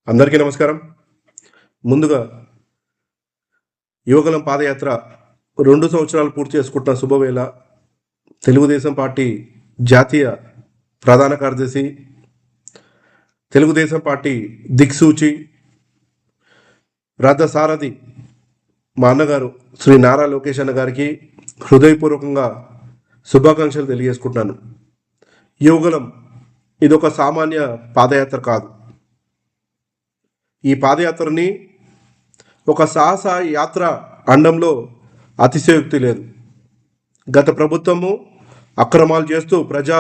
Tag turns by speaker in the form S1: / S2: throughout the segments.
S1: అందరికీ నమస్కారం. ముందుగా యువగలం పాదయాత్ర 2 సంవత్సరాలు పూర్తి చేసుకుంటున్న శుభవేళ తెలుగుదేశం పార్టీ జాతీయ ప్రధాన కార్యదర్శి, తెలుగుదేశం పార్టీ దిక్సూచి, రథసారథి మా అన్నగారు శ్రీ నారా లోకేష్ అన్న గారికి హృదయపూర్వకంగా శుభాకాంక్షలు తెలియజేసుకుంటున్నాను. యువగలం ఇదొక సామాన్య పాదయాత్ర కాదు. ఈ పాదయాత్రని ఒక సాహస యాత్ర అండంలో అతిశయోక్తి లేదు. గత ప్రభుత్వము అక్రమాలు చేస్తూ, ప్రజా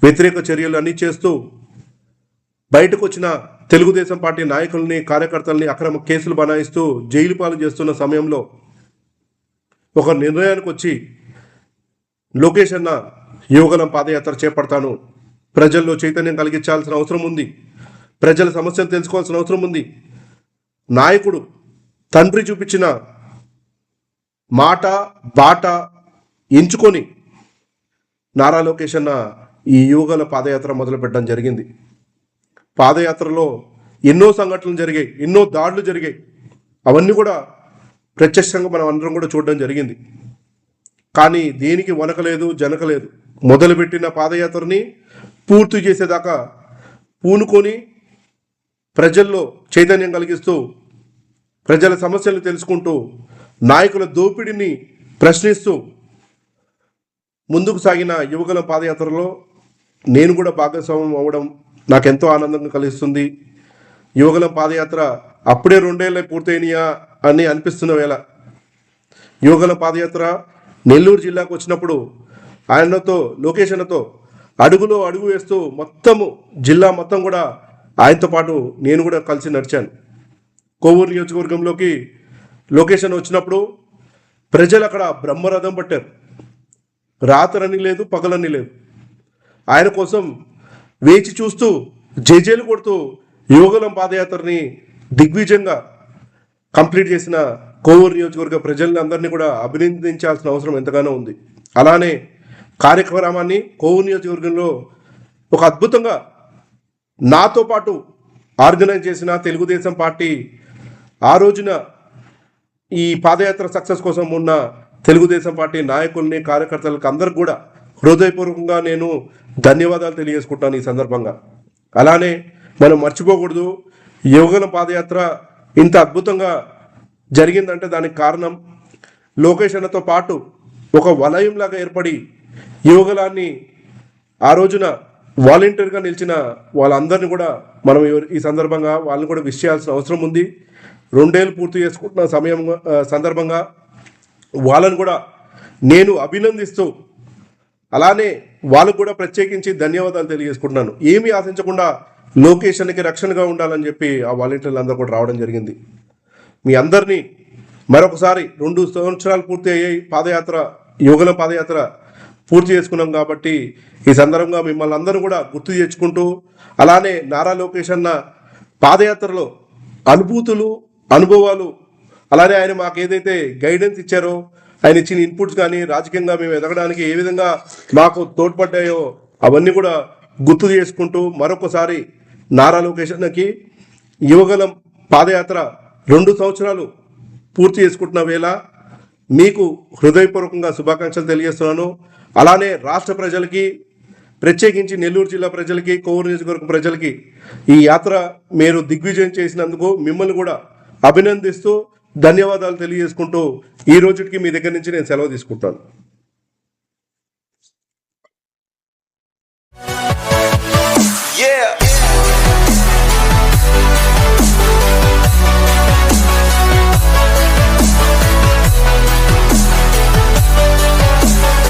S1: వ్యతిరేక చర్యలు అన్నీ చేస్తూ బయటకు వచ్చిన తెలుగుదేశం పార్టీ నాయకుల్ని, కార్యకర్తల్ని అక్రమ కేసులు బనాయిస్తూ జైలు పాలు చేస్తున్న సమయంలో ఒక నిర్ణయానికి వచ్చి లోకేష్ అన్న యువగలం పాదయాత్ర చేపడతాను, ప్రజల్లో చైతన్యం కలిగించాల్సిన అవసరం ఉంది, ప్రజల సమస్యలు తెలుసుకోవాల్సిన అవసరం ఉంది, నాయకుడు తండ్రి చూపించిన మాట బాట ఎంచుకొని నారా లోకేష్ అన్న ఈ యువగల పాదయాత్ర మొదలుపెట్టడం జరిగింది. పాదయాత్రలో ఎన్నో సంఘటనలు జరిగాయి, ఎన్నో దాడులు జరిగాయి. అవన్నీ కూడా ప్రత్యక్షంగా మనం అందరం కూడా చూడడం జరిగింది. కానీ దేనికి వనకలేదు, జనకలేదు. మొదలుపెట్టిన పాదయాత్రని పూర్తి చేసేదాకా పూనుకొని ప్రజల్లో చైతన్యం కలిగిస్తూ, ప్రజల సమస్యలు తెలుసుకుంటూ, నాయకుల దోపిడీని ప్రశ్నిస్తూ ముందుకు సాగిన యువగలం పాదయాత్రలో నేను కూడా భాగస్వామ్యం అవ్వడం నాకెంతో ఆనందంగా కలిగిస్తుంది. యువగలం పాదయాత్ర అప్పుడే 2 ఏళ్ళే పూర్తయినాయా అని అనిపిస్తున్న వేళ యువగలం పాదయాత్ర నెల్లూరు జిల్లాకు వచ్చినప్పుడు ఆయనతో, లోకేష్ అన్నతో అడుగులో అడుగు వేస్తూ మొత్తము జిల్లా మొత్తం కూడా ఆయనతో పాటు నేను కూడా కలిసి నడిచాను. కోవూరు నియోజకవర్గంలోకి లోకేష్ అన్న వచ్చినప్పుడు ప్రజలు అక్కడ బ్రహ్మరథం పట్టారు. రాత్రని లేదు, పగలని లేదు. ఆయన కోసం వేచి చూస్తూ జేజేలు కొడుతూ యువగలం పాదయాత్రని దిగ్విజయంగా కంప్లీట్ చేసిన కోవూరు నియోజకవర్గ ప్రజలందరినీ కూడా అభినందించాల్సిన అవసరం ఎంతగానో ఉంది. అలానే కార్యక్రమాన్ని కోవూరు నియోజకవర్గంలో ఒక అద్భుతంగా నాతో పాటు ఆర్గనైజ్ చేసిన తెలుగుదేశం పార్టీ, ఆ రోజున ఈ పాదయాత్ర సక్సెస్ కోసం ఉన్న తెలుగుదేశం పార్టీ నాయకుల్ని, కార్యకర్తలకు అందరికి కూడా హృదయపూర్వకంగా నేను ధన్యవాదాలు తెలియజేసుకుంటాను ఈ సందర్భంగా. అలానే మనం మర్చిపోకూడదు, యువగలం పాదయాత్ర ఇంత అద్భుతంగా జరిగిందంటే దానికి కారణం లోకేష్ అన్నతో పాటు ఒక వలయంలాగా ఏర్పడి యువగలాన్ని ఆ రోజున వాలంటీర్గా నిలిచిన వాళ్ళందరినీ కూడా మనం ఈ సందర్భంగా వాళ్ళని కూడా విష్ చేయాల్సిన అవసరం ఉంది. 2 ఏళ్ళు పూర్తి చేసుకుంటున్న సందర్భంగా వాళ్ళని కూడా నేను అభినందిస్తూ, అలానే వాళ్ళకు కూడా ప్రత్యేకించి ధన్యవాదాలు తెలియజేసుకుంటున్నాను. ఏమీ ఆశించకుండా లోకేష్ అన్నకి రక్షణగా ఉండాలని చెప్పి ఆ వాలంటీర్లు అందరూ కూడా రావడం జరిగింది. మీ అందరినీ మరొకసారి 2 సంవత్సరాలు పూర్తి అయ్యాయి పాదయాత్ర, యువగలం పాదయాత్ర పూర్తి చేసుకున్నాం కాబట్టి ఈ సందర్భంగా మిమ్మల్ని అందరూ కూడా గుర్తు తెచ్చుకుంటూ, అలానే నారా లోకేష్ అన్న పాదయాత్రలో అనుభూతులు, అనుభవాలు, అలానే ఆయన మాకు ఏదైతే గైడెన్స్ ఇచ్చారో, ఆయన ఇచ్చిన ఇన్పుట్స్ కానీ రాజకీయంగా మేము ఎదగడానికి ఏ విధంగా మాకు తోడ్పడ్డాయో అవన్నీ కూడా గుర్తు చేసుకుంటూ మరొకసారి నారా లోకేష్ అన్నకి యువగలం పాదయాత్ర 2 సంవత్సరాలు పూర్తి చేసుకుంటున్న వేళ మీకు హృదయపూర్వకంగా శుభాకాంక్షలు తెలియజేస్తున్నాను. అలానే రాష్ట్ర ప్రజలకి, ప్రత్యేకించి నెల్లూరు జిల్లా ప్రజలకి, కోవూరు నియోజకవర్గం ప్రజలకి ఈ యాత్ర మీరు దిగ్విజయం చేసినందుకు మిమ్మల్ని కూడా అభినందిస్తూ ధన్యవాదాలు తెలియజేసుకుంటూ ఈ రోజుకి మీ దగ్గర నుంచి నేను సెలవు తీసుకుంటాను.
S2: Yeah.